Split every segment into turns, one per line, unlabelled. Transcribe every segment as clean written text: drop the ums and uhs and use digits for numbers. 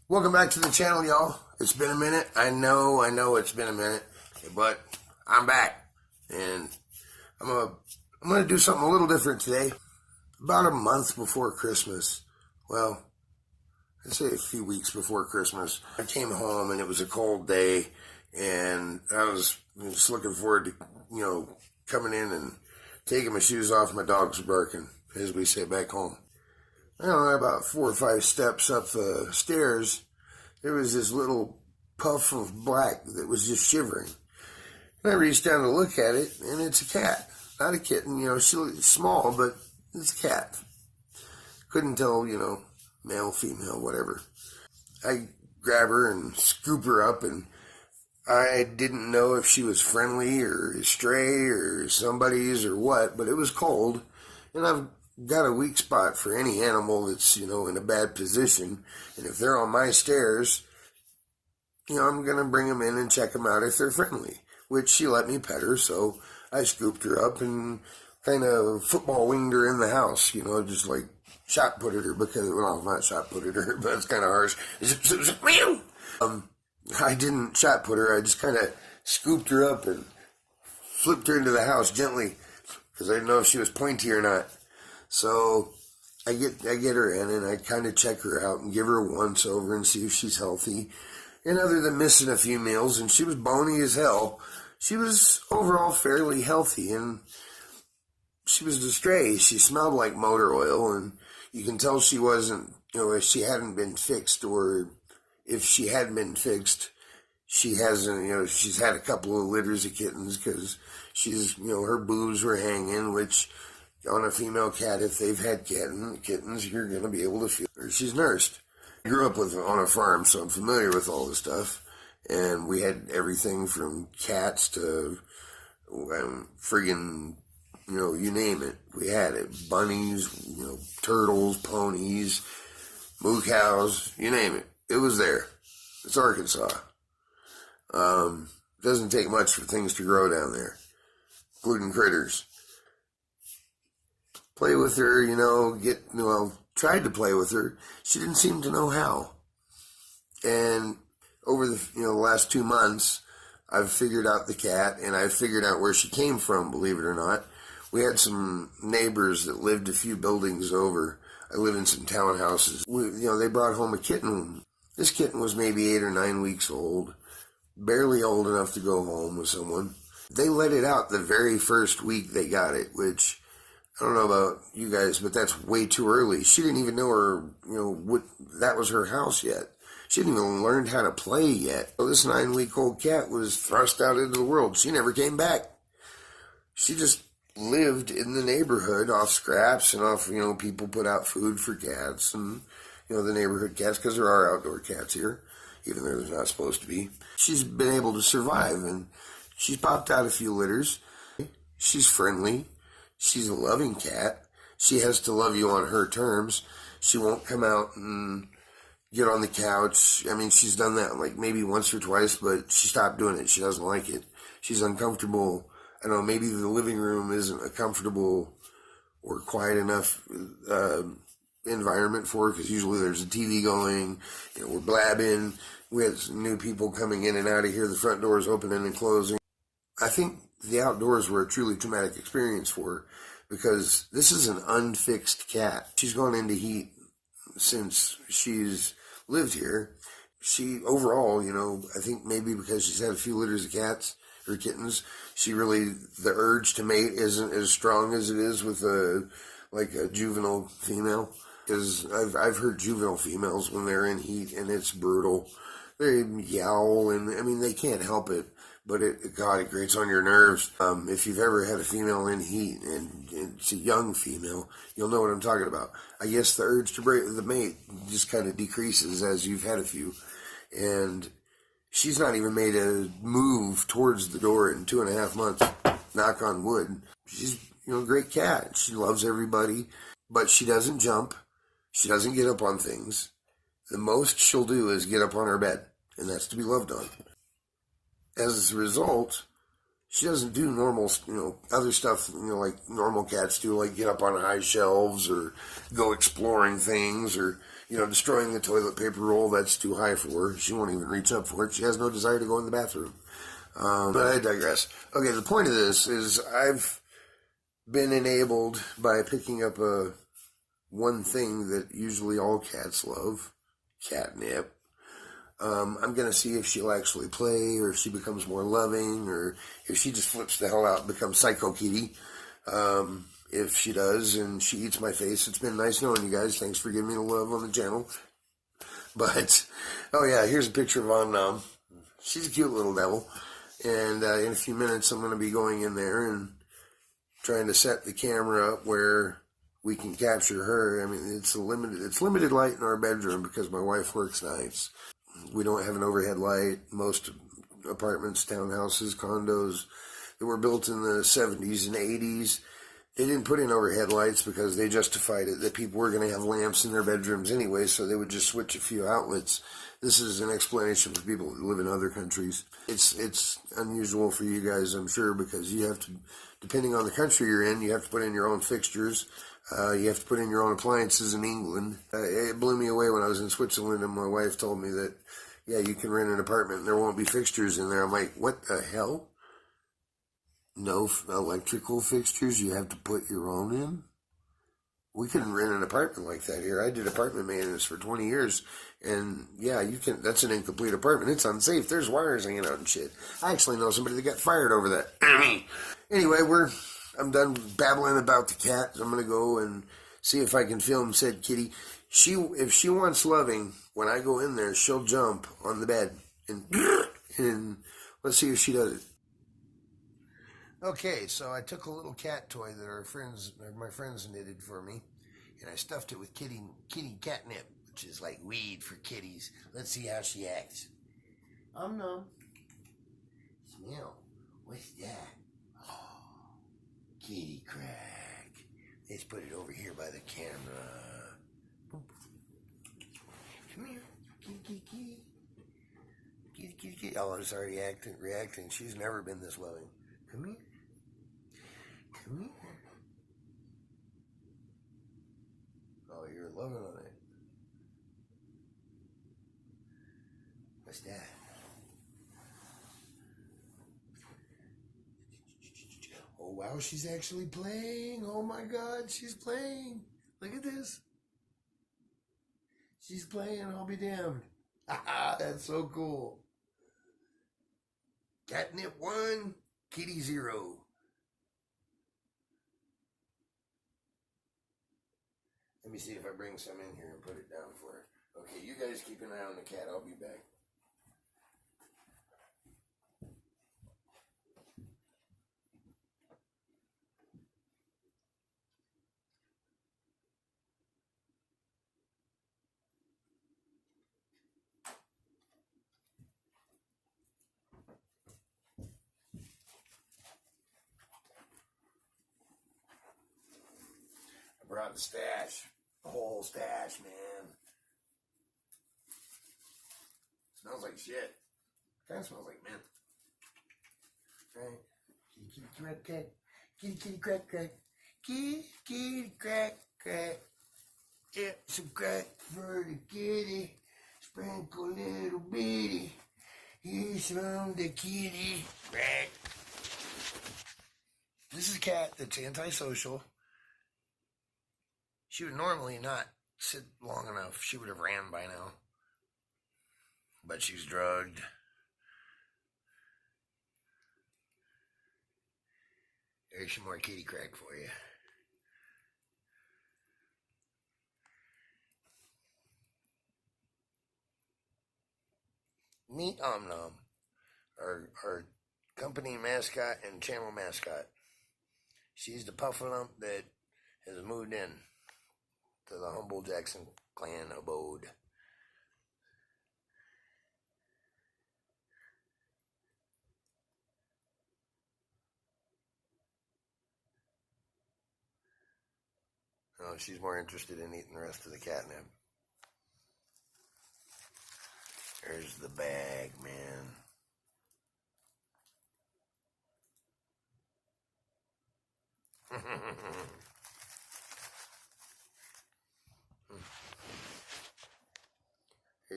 Welcome back to the channel, y'all. It's been a minute. I know it's been a minute, but I'm back, and I'm gonna do something a little different today. About a month before Christmas, well, I'd say a few weeks before Christmas, I came home and it was a cold day, and I was just looking forward to, coming in and taking my shoes off. My dogs were barking, as we say back home. I don't know, about 4 or 5 steps up the stairs, there was this little puff of black that was just shivering. And I reached down to look at it, and it's a cat. Not a kitten, she's small, but it's a cat. Couldn't tell, male, female, whatever. I grab her and scoop her up, and I didn't know if she was friendly or a stray or somebody's or what, but it was cold, and I've got a weak spot for any animal that's, in a bad position. And if they're on my stairs, I'm going to bring them in and check them out if they're friendly, which she let me pet her. So I scooped her up and kind of football winged her in the house, just like shot putted her because, well, not shot putted her, but it's kind of harsh. I didn't shot put her. I just kind of scooped her up and flipped her into the house gently because I didn't know if she was pointy or not. So I get her in, and I kind of check her out and give her a once over and see if she's healthy. And other than missing a few meals, and she was bony as hell, she was overall fairly healthy, and she was a stray. She smelled like motor oil, and you can tell she wasn't, if she hadn't been fixed, or if she had been fixed, she hasn't, she's had a couple of litters of kittens because she's, her boobs were hanging, which on a female cat, if they've had kittens, you're going to be able to feel her. She's nursed. I grew up on a farm, so I'm familiar with all this stuff. And we had everything from cats to friggin', you name it. We had it. Bunnies, turtles, ponies, moo cows, you name it. It was there. It's Arkansas. Doesn't take much for things to grow down there, including critters. Play with her, tried to play with her. She didn't seem to know how. And over the last 2 months, I've figured out the cat, and I've figured out where she came from, believe it or not. We had some neighbors that lived a few buildings over. I live in some townhouses. They brought home a kitten. This kitten was maybe 8 or 9 weeks old, barely old enough to go home with someone. They let it out the very first week they got it, which I don't know about you guys, but that's way too early. She didn't even know that was her house yet. She hadn't even learned how to play yet. So this 9-week-old cat was thrust out into the world. She never came back. She just lived in the neighborhood off scraps and off, people put out food for cats and, the neighborhood cats, because there are outdoor cats here, even though there's not supposed to be. She's been able to survive, and she's popped out a few litters. She's friendly. She's a loving cat. She has to love you on her terms. She won't come out and get on the couch. I mean, she's done that like maybe once or twice, but she stopped doing it. She doesn't like it. She's uncomfortable. I don't know, maybe the living room isn't a comfortable or quiet enough environment for her, because usually there's a TV going, we're blabbing. We had some new people coming in and out of here. The front door is opening and closing. I think the outdoors were a truly traumatic experience for her, because this is an unfixed cat. She's gone into heat since she's lived here. She, overall, I think maybe because she's had a few litters of cats or kittens, the urge to mate isn't as strong as it is with a juvenile female. Because I've heard juvenile females when they're in heat, and it's brutal. They yowl, and they can't help it. But it grates on your nerves. If you've ever had a female in heat, and it's a young female, you'll know what I'm talking about. I guess the urge to break the mate just kind of decreases as you've had a few. And she's not even made a move towards the door in 2.5 months. Knock on wood. She's, a great cat. She loves everybody, but she doesn't jump. She doesn't get up on things. The most she'll do is get up on her bed, and that's to be loved on. As a result, she doesn't do normal, other stuff, like normal cats do, like get up on high shelves or go exploring things or, destroying the toilet paper roll, that's too high for her. She won't even reach up for it. She has no desire to go in the bathroom. But I digress. Okay, the point of this is I've been enabled by picking up one thing that usually all cats love, catnip. I'm going to see if she'll actually play, or if she becomes more loving, or if she just flips the hell out and becomes Psycho Kitty. If she does and she eats my face, it's been nice knowing you guys. Thanks for giving me the love on the channel. But, oh yeah, here's a picture of Om Nom. She's a cute little devil. And in a few minutes, I'm going to be going in there and trying to set the camera up where we can capture her. I mean, it's limited light in our bedroom because my wife works nights. We don't have an overhead light. Most apartments, townhouses, condos that were built in the 70s and 80s, they didn't put in overhead lights because they justified it that people were going to have lamps in their bedrooms anyway, so they would just switch a few outlets. This is an explanation for people who live in other countries. It's unusual for you guys, I'm sure, because you have to, depending on the country you're in, you have to put in your own fixtures. You have to put in your own appliances in England. It blew me away when I was in Switzerland and my wife told me that, yeah, you can rent an apartment and there won't be fixtures in there. I'm like, what the hell? No electrical fixtures? You have to put your own in? We couldn't rent an apartment like that here. I did apartment maintenance for 20 years, and yeah, you can. That's an incomplete apartment. It's unsafe. There's wires hanging out and shit. I actually know somebody that got fired over that. Anyway, I'm done babbling about the cat. I'm gonna go and see if I can film said kitty. If she wants loving, when I go in there, she'll jump on the bed and let's see if she does it. Okay, so I took a little cat toy that my friends knitted for me, and I stuffed it with kitty catnip, which is like weed for kitties. Let's see how she acts. No. Smell. What's that? Oh, kitty crack. Let's put it over here by the camera. Boop. Come here, kitty, kitty. Kitty, kitty, kitty. Oh, it's already reacting. She's never been this loving. Come here. Come here. Oh, you're loving on it. What's that? Oh, wow, she's actually playing. Oh, my God, she's playing. Look at this. She's playing, I'll be damned. That's so cool. Catnip 1, kitty 0. Let me see if I bring some in here and put it down for her. Okay, you guys keep an eye on the cat. I'll be back. I brought the stash. The whole stash, man. Smells like shit. Kind of smells like mint. Right? Kitty, kitty, crack, crack. Kitty, kitty, crack, crack. Kitty, kitty, crack, crack. Get some crack for the kitty. Sprinkle little bitty. Here's from the kitty. Crack. This is a cat that's antisocial. She would normally not sit long enough. She would have ran by now. But she's drugged. There's some more kitty crack for you. Meet Om Nom, our company mascot and channel mascot. She's the puffalump that has moved in to the humble Jackson clan abode. Oh, she's more interested in eating the rest of the catnip. There's the bag, man.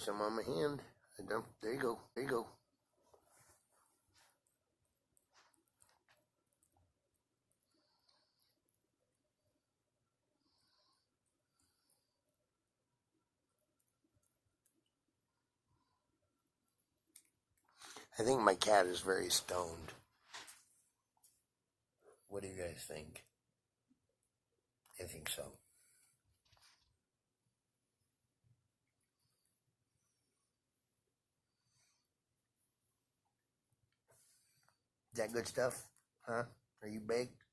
some on my hand. There you go. There you go. I think my cat is very stoned. What do you guys think? I think so. Is that good stuff? Huh? Are you baked?